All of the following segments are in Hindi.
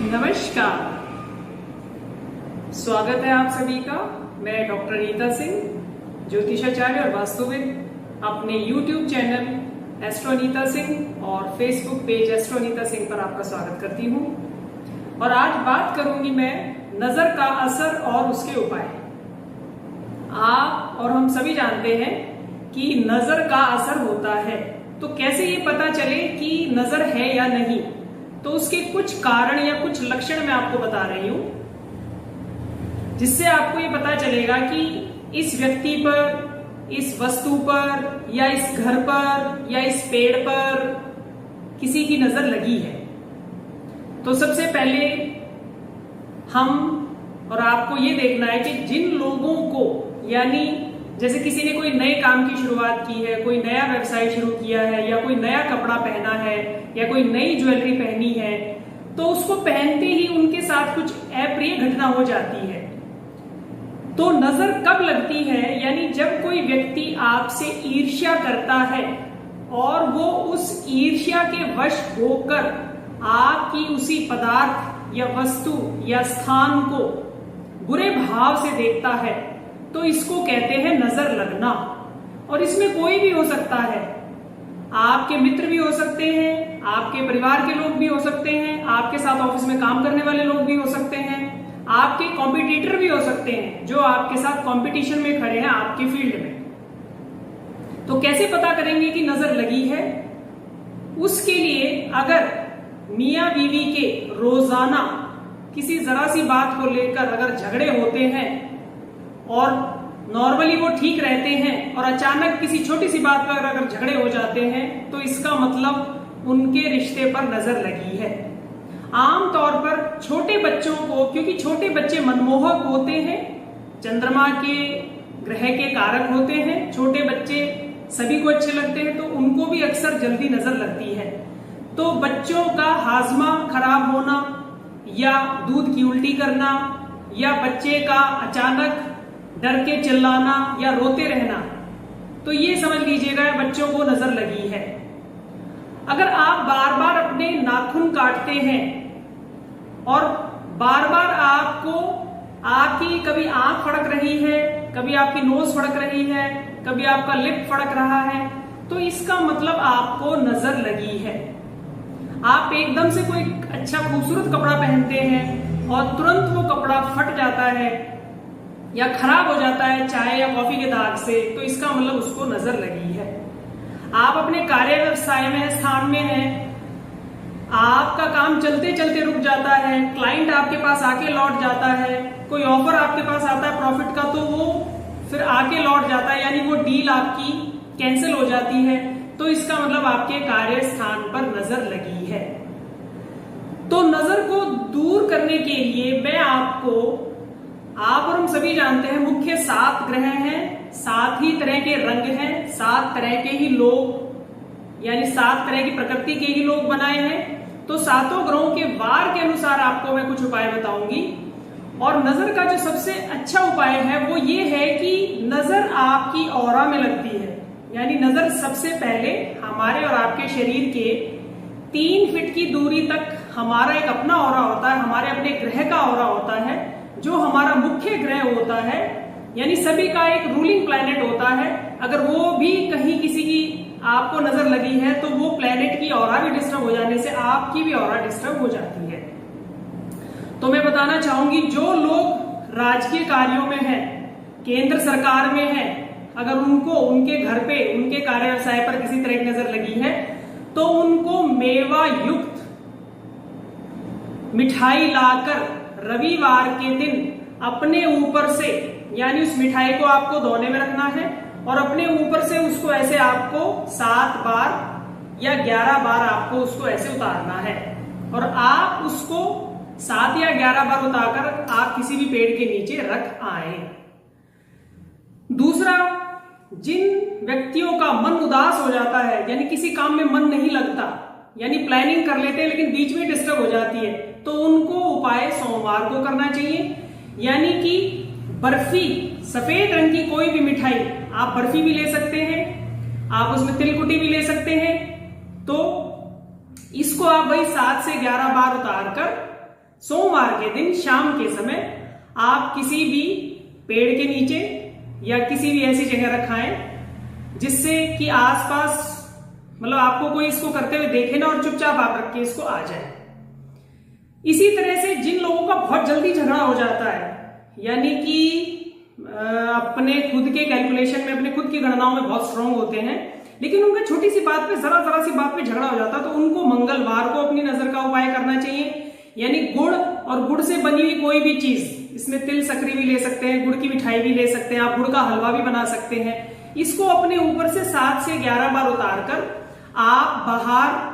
नमस्कार, स्वागत है आप सभी का। मैं डॉक्टर नीता सिंह, ज्योतिषाचार्य और वास्तुविद, अपने YouTube channel astro Neeta Singh और Facebook page astro Neeta Singh पर आपका स्वागत करती हूँ। और आज बात करूंगी मैं नजर का असर और उसके उपाय। आप और हम सभी जानते हैं कि नजर का असर होता है, तो कैसे ये पता चले कि नजर है या नहीं, तो उसके कुछ कारण या कुछ लक्षण मैं आपको बता रही हूं, जिससे आपको ये पता चलेगा कि इस व्यक्ति पर, इस वस्तु पर या इस घर पर या इस पेड़ पर किसी की नजर लगी है। तो सबसे पहले हम और आपको ये देखना है कि जिन लोगों को, यानी जैसे किसी ने कोई नए काम की शुरुआत की है, कोई नया व्यवसाय शुरू किया है, या कोई नया कपड़ा पहना है, या कोई नई ज्वेलरी पहनी है, तो उसको पहनते ही उनके साथ कुछ अप्रिय घटना हो जाती है। तो नजर कब लगती है? यानी जब कोई व्यक्ति आपसे ईर्ष्या करता है और वो उस ईर्ष्या के वश होकर आपकी उसी पदार्थ या वस्तु या स्थान को बुरे भाव से देखता है, तो इसको कहते हैं नजर लगना। और इसमें कोई भी हो सकता है, आपके मित्र भी हो सकते हैं, आपके परिवार के लोग भी हो सकते हैं, आपके साथ ऑफिस में काम करने वाले लोग भी हो सकते हैं, आपके कॉम्पिटिटर भी हो सकते हैं जो आपके साथ कंपटीशन में खड़े हैं आपके फील्ड में। तो कैसे पता करेंगे कि नजर लगी है? उसके लिए अगर मियां बीवी के रोजाना किसी जरा सी बात को लेकर अगर झगड़े होते हैं और नॉर्मली वो ठीक रहते हैं और अचानक किसी छोटी सी बात पर अगर झगड़े हो जाते हैं, तो इसका मतलब उनके रिश्ते पर नजर लगी है। आमतौर पर छोटे बच्चों को, क्योंकि छोटे बच्चे मनमोहक होते हैं, चंद्रमा के ग्रह के कारक होते हैं, छोटे बच्चे सभी को अच्छे लगते हैं, तो उनको भी अक्सर जल्दी नजर लगती है। तो बच्चों का हाजमा खराब होना या दूध की उल्टी करना या बच्चे का अचानक डर के चिल्लाना या रोते रहना, तो ये समझ लीजिएगा बच्चों को नजर लगी है। अगर आप बार बार अपने नाखून काटते हैं और बार बार आपकी कभी आंख फड़क रही है, कभी आपकी नोज फड़क रही है, कभी आपका लिप फड़क रहा है, तो इसका मतलब आपको नजर लगी है। आप एकदम से कोई अच्छा खूबसूरत कपड़ा पहनते हैं और तुरंत वो कपड़ा फट जाता है या खराब हो जाता है चाय या कॉफी के दाग से, तो इसका मतलब उसको नजर लगी है। आप अपने कार्य व्यवसाय में, स्थान में हैं, आपका काम चलते चलते रुक जाता है, क्लाइंट आपके पास आके लौट जाता है, कोई ऑफर आपके पास आता है प्रॉफिट का, तो वो फिर आके लौट जाता है, यानी वो डील आपकी कैंसिल हो जाती है, तो इसका मतलब आपके कार्य स्थान पर नजर लगी है। तो नजर को दूर करने के लिए मैं आपको, आप और हम सभी जानते हैं, मुख्य 7 ग्रह हैं, 7 ही तरह के रंग हैं, 7 तरह के ही लोग, यानी 7 तरह की प्रकृति के ही लोग बनाए हैं। तो 7 ग्रहों के वार के अनुसार आपको मैं कुछ उपाय बताऊंगी। और नजर का जो सबसे अच्छा उपाय है वो ये है कि नजर आपकी ऑरा में लगती है। यानी नजर सबसे पहले हमारे और आपके शरीर के 3 फीट की दूरी तक हमारा एक अपना ऑरा होता है, हमारे अपने ग्रह का ऑरा होता है, जो हमारा मुख्य ग्रह होता है, यानी सभी का एक रूलिंग प्लैनेट होता है। अगर वो भी कहीं किसी की आपको नजर लगी है, तो वो प्लैनेट की ऑरा भी डिस्टर्ब हो जाने से आपकी भी ऑरा डिस्टर्ब हो जाती है। तो मैं बताना चाहूंगी, जो लोग राजकीय कार्यों में हैं, केंद्र सरकार में हैं, अगर उनको उनके घर पे, उनके कार्य व्यवसाय पर किसी तरह की नजर लगी है, तो उनको मेवा युक्त मिठाई लाकर रविवार के दिन अपने ऊपर से, यानी उस मिठाई को आपको धोने में रखना है और अपने ऊपर से उसको ऐसे आपको 7 बार या 11 बार आपको उसको ऐसे उतारना है। और आप उसको 7 या 11 बार उतारकर आप किसी भी पेड़ के नीचे रख आए। दूसरा, जिन व्यक्तियों का मन उदास हो जाता है, यानी किसी काम में मन नहीं लगता, यानी प्लानिंग कर लेते हैं लेकिन बीच में डिस्टर्ब हो जाती है, तो उनको उपाय सोमवार को करना चाहिए। यानी कि बर्फी, सफेद रंग की कोई भी मिठाई, आप बर्फी भी ले सकते हैं, आप उसमें तिलकुटी भी ले सकते हैं, तो इसको आप वही 7 से 11 बार उतार कर सोमवार के दिन शाम के समय आप किसी भी पेड़ के नीचे या किसी भी ऐसी जगह रखाएं जिससे कि आसपास मतलब आपको कोई इसको करते हुए देखे ना और चुपचाप आप रख के इसको आ जाए। इसी तरह से जिन लोगों का बहुत जल्दी झगड़ा हो जाता है, यानी कि अपने खुद के कैलकुलेशन में, अपने खुद की गणनाओं में बहुत स्ट्रांग होते हैं, लेकिन उनका छोटी सी बात पे, जरा सी बात पे झगड़ा हो जाता है, तो उनको मंगलवार को अपनी नजर का उपाय करना चाहिए। यानी गुड़ और गुड़ से बनी हुई कोई भी चीज, इसमें तिल सकरी भी ले सकते हैं, गुड़ की मिठाई भी ले सकते हैं, आप गुड़ का हलवा भी बना सकते हैं। इसको अपने ऊपर से 7 से 11 बार उतार कर आप बाहर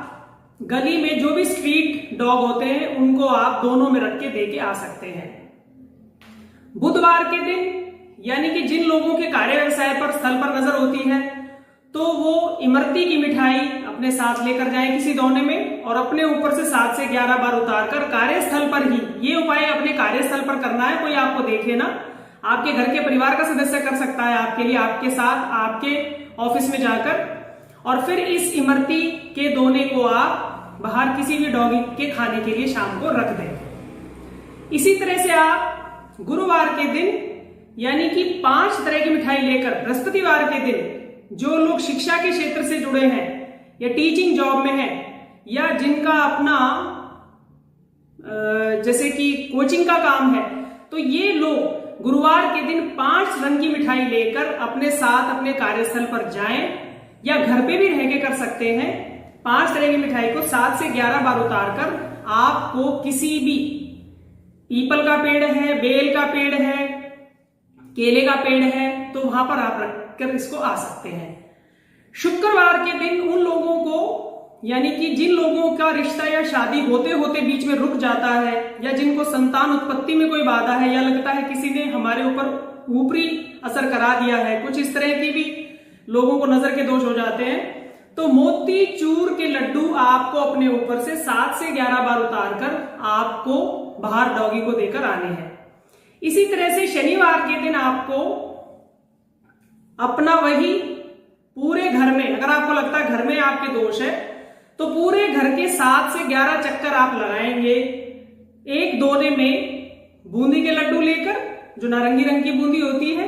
गली में जो भी स्ट्रीट डॉग होते हैं उनको आप दोनों में रख के दे के आ सकते हैं। बुधवार के दिन यानी कि जिन लोगों के कार्य व्यवसाय पर स्थल पर नजर होती है तो वो इमरती की मिठाई अपने साथ लेकर जाएं किसी दोने में और अपने ऊपर से 7 से 11 बार उतारकर कार्यस्थल पर ही, ये उपाय अपने कार्यस्थल पर करना है, कोई आपको देखे ना, आपके घर के परिवार का सदस्य कर सकता है आपके लिए, आपके साथ आपके ऑफिस में जाकर, और फिर इस इमरती के दोने को आप बाहर किसी भी डॉगी के खाने के लिए शाम को रख दें। इसी तरह से आप गुरुवार के दिन यानी कि 5 तरह की मिठाई लेकर, बृहस्पतिवार के दिन जो लोग शिक्षा के क्षेत्र से जुड़े हैं या टीचिंग जॉब में हैं या जिनका अपना जैसे कि कोचिंग का काम है, तो ये लोग गुरुवार के दिन 5 रंग की मिठाई लेकर अपने साथ अपने कार्यस्थल पर जाएं या घर पे भी रह के कर सकते हैं। 5 तरह की मिठाई को 7 से 11 बार उतारकर आपको किसी भी, पीपल का पेड़ है, बेल का पेड़ है, केले का पेड़ है, तो वहां पर आप रखकर इसको आ सकते हैं। शुक्रवार के दिन उन लोगों को यानी कि जिन लोगों का रिश्ता या शादी होते होते बीच में रुक जाता है या जिनको संतान उत्पत्ति में कोई बाधा है या लगता है किसी ने हमारे ऊपर ऊपरी असर करा दिया है, कुछ इस तरह की भी लोगों को नजर के दोष हो जाते हैं, तो मोती चूर के लड्डू आपको अपने ऊपर से 7 से 11 बार उतारकर आपको बाहर डॉगी को देकर आने हैं। इसी तरह से शनिवार के दिन आपको अपना वही पूरे घर में, अगर आपको लगता है घर में आपके दोष है, तो पूरे घर के 7 से 11 चक्कर आप लगाएंगे। एक दोने में बूंदी के लड्डू लेकर, जो नारंगी रंग की बूंदी होती है,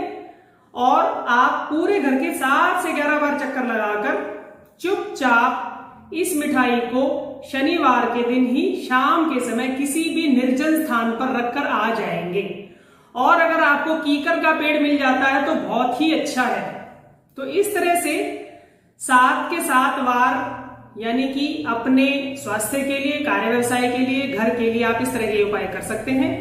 और आप पूरे घर के 7 से 11 बार चक्कर लगाकर चुपचाप इस मिठाई को शनिवार के दिन ही शाम के समय किसी भी निर्जन स्थान पर रखकर आ जाएंगे। और अगर आपको कीकर का पेड़ मिल जाता है तो बहुत ही अच्छा है। तो इस तरह से 7 के 7 बार यानी कि अपने स्वास्थ्य के लिए, कार्य व्यवसाय के लिए, घर के लिए आप इस तरह के उपाय कर सकते हैं।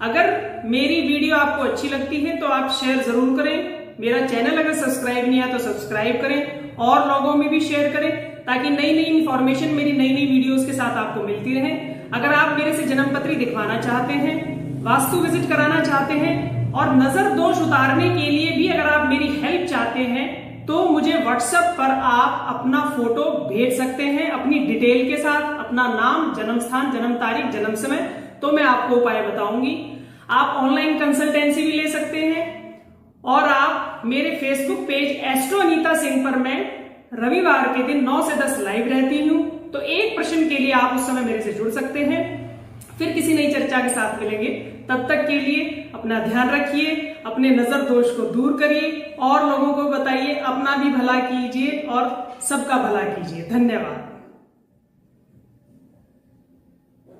अगर मेरी वीडियो आपको अच्छी लगती है तो आप शेयर जरूर करें। मेरा चैनल अगर सब्सक्राइब नहीं है तो सब्सक्राइब करें और लोगों में भी शेयर करें ताकि नई नई इंफॉर्मेशन मेरी नई नई वीडियोस के साथ आपको मिलती रहे। अगर आप मेरे से जन्म पत्री दिखवाना चाहते हैं, वास्तु विजिट कराना चाहते हैं और नजर दोष उतारने के लिए भी अगर आप मेरी हेल्प चाहते हैं तो मुझे व्हाट्सएप पर आप अपना फोटो भेज सकते हैं अपनी डिटेल के साथ, अपना नाम, जन्म स्थान, जन्म तारीख, जन्म समय, तो मैं आपको उपाय बताऊंगी। आप ऑनलाइन कंसल्टेंसी भी ले सकते हैं और आप मेरे Facebook page astro Anita Singh पर मैं रविवार के दिन 9 से 10 लाइव रहती हूं, तो एक प्रश्न के लिए आप उस समय मेरे से जुड़ सकते हैं। फिर किसी नई चर्चा के साथ मिलेंगे, तब तक के लिए अपना ध्यान रखिए, अपने नजर दोष को दूर करिए और लोगों को बताइए, अपना भी भला कीजिए और सबका भला कीजिए। धन्यवाद।